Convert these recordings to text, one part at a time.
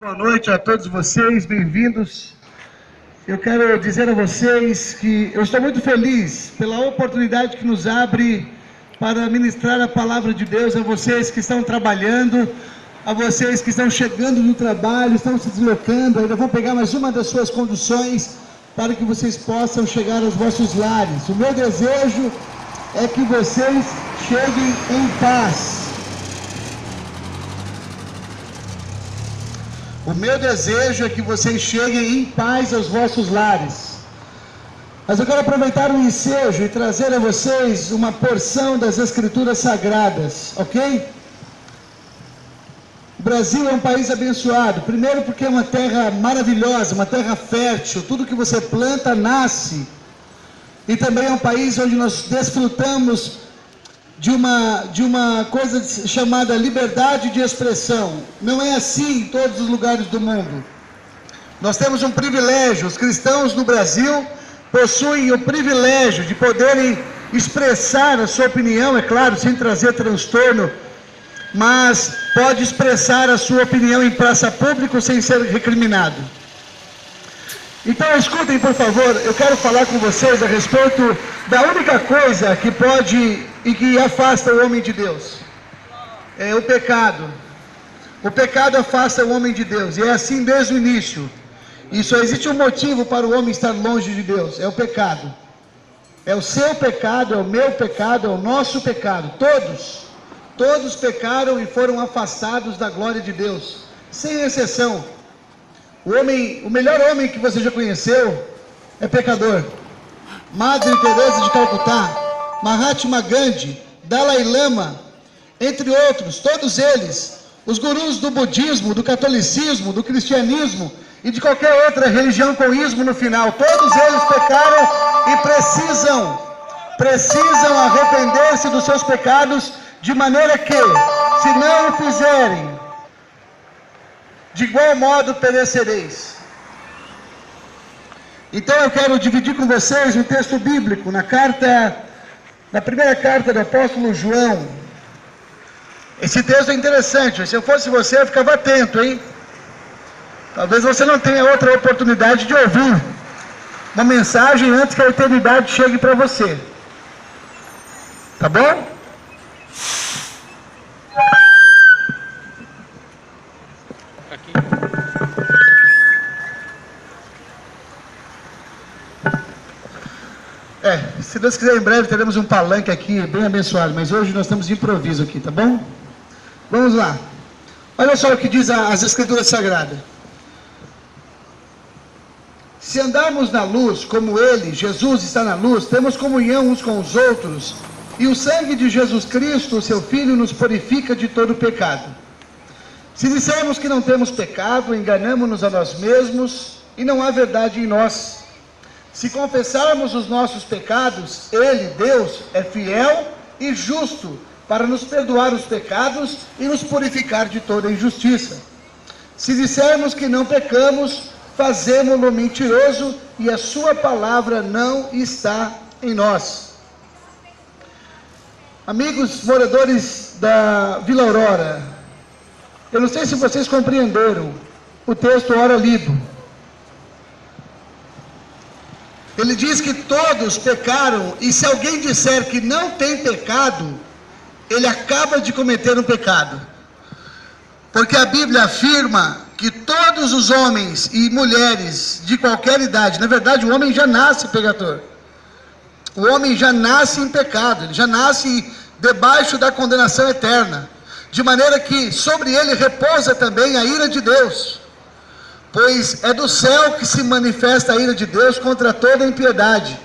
Boa noite a todos vocês, bem-vindos. Eu quero dizer a vocês que eu estou muito feliz pela oportunidade que nos abre para ministrar a palavra de Deus a vocês que estão trabalhando, a vocês que estão chegando no trabalho, estão se deslocando, ainda vão pegar mais uma das suas conduções para que vocês possam chegar aos vossos lares. O meu desejo é que vocês cheguem em paz. O meu desejo é que vocês cheguem em paz aos vossos lares. Mas eu quero aproveitar o ensejo e trazer a vocês uma porção das Escrituras Sagradas, ok? O Brasil é um país abençoado. Primeiro porque é uma terra maravilhosa, uma terra fértil. Tudo que você planta, nasce. E também é um país onde nós desfrutamos de uma coisa chamada liberdade de expressão. Não é assim em todos os lugares do mundo. Nós temos um privilégio, os cristãos no Brasil possuem o privilégio de poderem expressar a sua opinião, é claro, sem trazer transtorno, mas pode expressar a sua opinião em praça pública sem ser recriminado. Então escutem, por favor, eu quero falar com vocês a respeito da única coisa que pode e que afasta o homem de Deus. É o pecado. O pecado afasta o homem de Deus, e é assim desde o início. E só existe um motivo para o homem estar longe de Deus, é o pecado. É o seu pecado, é o meu pecado, é o nosso pecado. Todos pecaram e foram afastados da glória de Deus, sem exceção. O melhor homem que você já conheceu é pecador. Madre Teresa de Calcutá, Mahatma Gandhi, Dalai Lama, entre outros, todos eles, os gurus do budismo, do catolicismo, do cristianismo e de qualquer outra religião com ismo no final, todos eles pecaram e precisam arrepender-se dos seus pecados, de maneira que, se não o fizerem, de igual modo perecereis. Então eu quero dividir com vocês um texto bíblico na primeira carta do apóstolo João. Esse texto é interessante. Se eu fosse você, eu ficava atento, hein? Talvez você não tenha outra oportunidade de ouvir uma mensagem antes que a eternidade chegue para você. Tá bom? Se Deus quiser, em breve teremos um palanque aqui bem abençoado, mas hoje nós estamos de improviso aqui, tá bom? Vamos lá. Olha só o que diz as Escrituras Sagradas. Se andarmos na luz, como Ele, Jesus, está na luz, temos comunhão uns com os outros, e o sangue de Jesus Cristo, seu Filho, nos purifica de todo pecado. Se dissermos que não temos pecado, enganamo-nos a nós mesmos, e não há verdade em nós. Se confessarmos os nossos pecados, Ele, Deus, é fiel e justo para nos perdoar os pecados e nos purificar de toda injustiça. Se dissermos que não pecamos, fazemo-lo mentiroso e a sua palavra não está em nós. Amigos moradores da Vila Aurora, eu não sei se vocês compreenderam o texto ora lido. Ele diz que todos pecaram, e se alguém disser que não tem pecado, ele acaba de cometer um pecado. Porque a Bíblia afirma que todos os homens e mulheres de qualquer idade, na verdade o homem já nasce pecador. O homem já nasce em pecado, ele já nasce debaixo da condenação eterna. De maneira que sobre ele repousa também a ira de Deus. Pois é do céu que se manifesta a ira de Deus contra toda impiedade.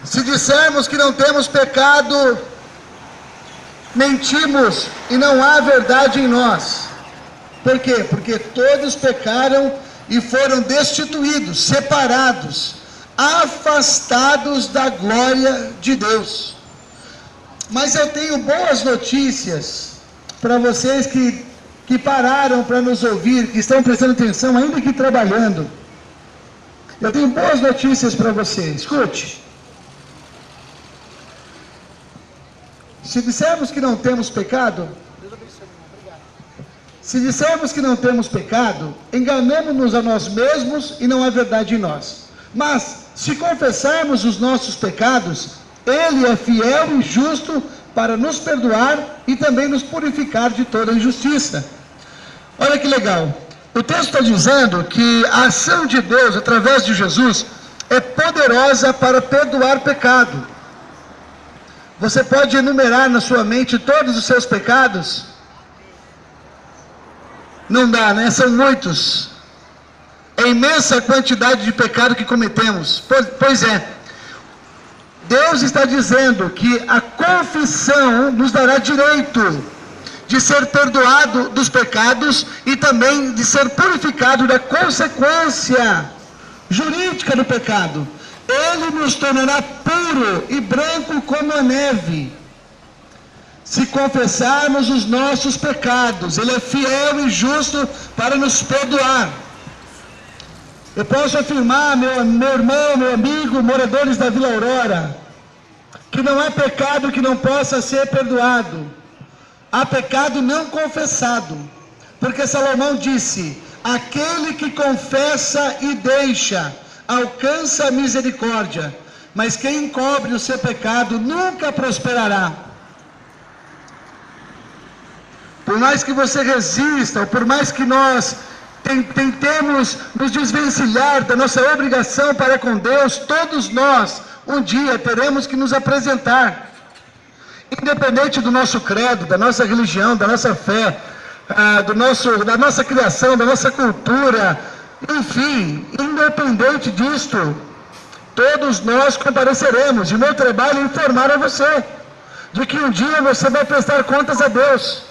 Se dissermos que não temos pecado, mentimos e não há verdade em nós. Por quê? Porque todos pecaram e foram destituídos, separados, afastados da glória de Deus. Mas eu tenho boas notícias para vocês que pararam para nos ouvir, que estão prestando atenção, ainda que trabalhando. Eu tenho boas notícias para você, escute. Se dissermos que não temos pecado, Deus abençoe, obrigado. Se dissermos que não temos pecado, enganamos-nos a nós mesmos e não há verdade em nós. Mas, se confessarmos os nossos pecados, Ele é fiel e justo para nos perdoar e também nos purificar de toda injustiça. Olha que legal. O texto está dizendo que a ação de Deus, através de Jesus, é poderosa para perdoar pecado. Você pode enumerar na sua mente todos os seus pecados? Não dá, né? São muitos. É imensa a quantidade de pecado que cometemos. Pois é. Deus está dizendo que a confissão nos dará direito de ser perdoado dos pecados e também de ser purificado da consequência jurídica do pecado. Ele nos tornará puro e branco como a neve. Se confessarmos os nossos pecados, Ele é fiel e justo para nos perdoar. Eu posso afirmar, meu irmão, meu amigo, moradores da Vila Aurora, que não há pecado que não possa ser perdoado. Há pecado não confessado. Porque Salomão disse: aquele que confessa e deixa, alcança a misericórdia, mas quem encobre o seu pecado nunca prosperará. Por mais que você resista, ou por mais que nós tentemos nos desvencilhar da nossa obrigação para com Deus, todos nós, um dia, teremos que nos apresentar. Independente do nosso credo, da nossa religião, da nossa fé, da nossa criação, da nossa cultura, enfim, independente disto, todos nós compareceremos. E meu trabalho é informar a você de que um dia você vai prestar contas a Deus.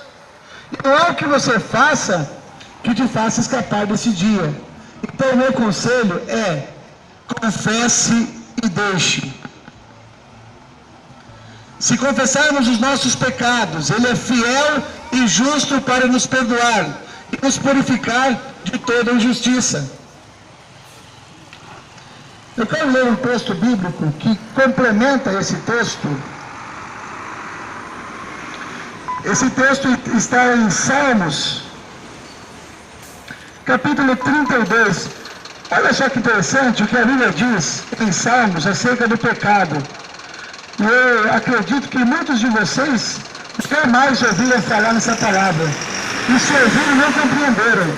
E não é o que você faça que te faça escapar desse dia. Então, o meu conselho é: confesse e deixe. Se confessarmos os nossos pecados, Ele é fiel e justo para nos perdoar e nos purificar de toda injustiça. Eu quero ler um texto bíblico que complementa esse texto. Esse texto está em Salmos, capítulo 32. Olha só que interessante o que a Bíblia diz em Salmos acerca do pecado. E eu acredito que muitos de vocês jamais ouviram falar nessa palavra. E se ouviram, não compreenderam.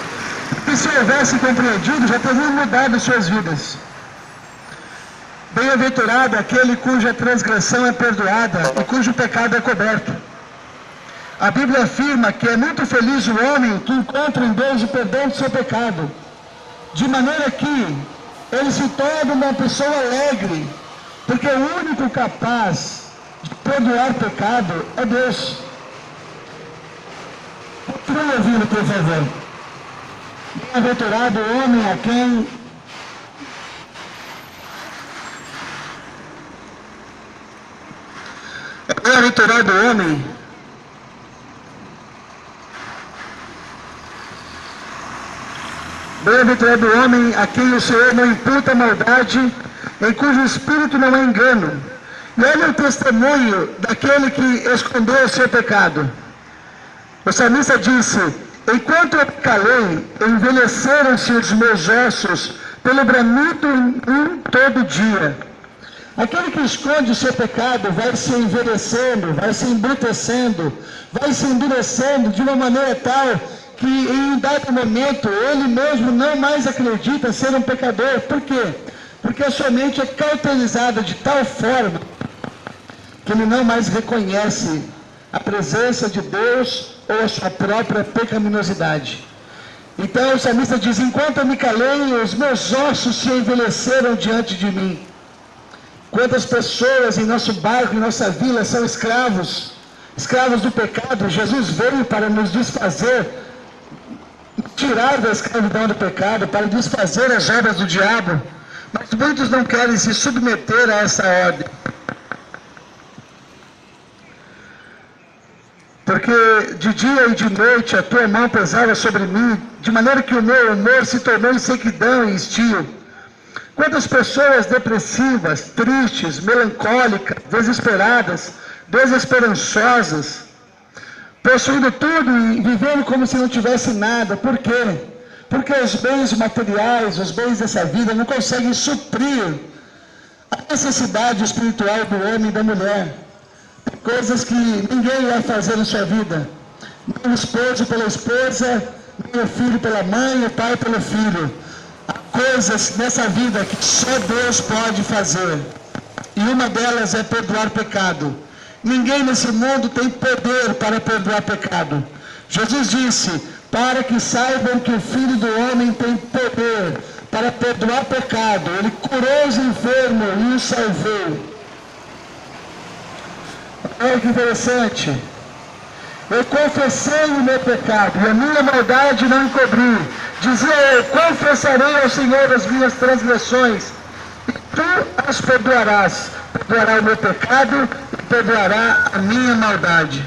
E se houvessem compreendido, já teriam mudado suas vidas. Bem-aventurado aquele cuja transgressão é perdoada e cujo pecado é coberto. A Bíblia afirma que é muito feliz o homem que encontra em Deus o perdão do seu pecado, de maneira que ele se torna uma pessoa alegre, porque o único capaz de perdoar pecado é Deus. Continue ouvindo, por favor. Bem-aventurado o homem a quem bem-aventurado o homem Bem-aventurado o homem a quem o Senhor não imputa maldade, em cujo espírito não há engano. E olha o testemunho daquele que escondeu o seu pecado. O salmista disse: enquanto eu calei, envelheceram-se os meus ossos pelo bramido em todo dia. Aquele que esconde o seu pecado vai se envelhecendo, vai se embrutecendo, vai se endurecendo de uma maneira tal que em um dado momento ele mesmo não mais acredita ser um pecador. Por quê? Porque a sua mente é cauterizada de tal forma que ele não mais reconhece a presença de Deus ou a sua própria pecaminosidade. Então o salmista diz: enquanto eu me calei, os meus ossos se envelheceram diante de mim. Quantas pessoas em nosso bairro, em nossa vila, são escravos do pecado. Jesus veio para nos desfazer, tirar da escravidão do pecado, para desfazer as obras do diabo. Mas muitos não querem se submeter a essa ordem. Porque de dia e de noite a tua mão pesava sobre mim, de maneira que o meu humor se tornou em sequidão e estio. Quantas pessoas depressivas, tristes, melancólicas, desesperadas, desesperançosas, possuindo tudo e vivendo como se não tivesse nada. Por quê? Porque os bens materiais, os bens dessa vida não conseguem suprir a necessidade espiritual do homem e da mulher. Coisas que ninguém vai fazer na sua vida. Nem o esposo pela esposa, nem o filho pela mãe, o pai pelo filho. Há coisas nessa vida que só Deus pode fazer. E uma delas é perdoar pecado. Ninguém nesse mundo tem poder para perdoar pecado. Jesus disse, para que saibam que o Filho do Homem tem poder para perdoar pecado. Ele curou os enfermos e os salvou. Olha que interessante. Eu confessei o meu pecado e a minha maldade não encobri. Dizia eu, confessarei ao Senhor as minhas transgressões e tu as perdoarás. Perdoará o meu pecado e perdoará a minha maldade.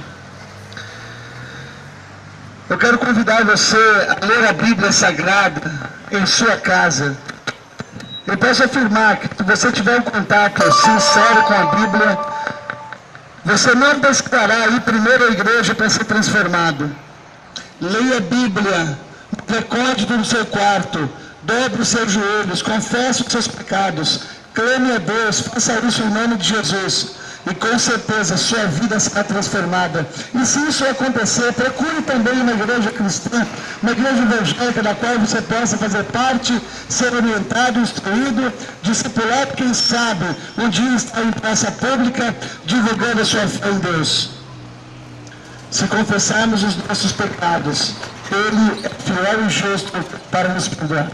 Eu quero convidar você a ler a Bíblia Sagrada em sua casa. Eu posso afirmar que se você tiver um contato sincero com a Bíblia, você não precisará ir primeiro à igreja para ser transformado. Leia a Bíblia, recorde no seu quarto, dobre os seus joelhos, confesse os seus pecados, clame a Deus, faça isso em nome de Jesus. E com certeza sua vida será transformada. E se isso acontecer, procure também uma igreja cristã, uma igreja evangélica da qual você possa fazer parte, ser orientado, instruído, discipulado, quem sabe, um dia estar em praça pública, divulgando a sua fé em Deus. Se confessarmos os nossos pecados, Ele é fiel e justo para nos perdoar.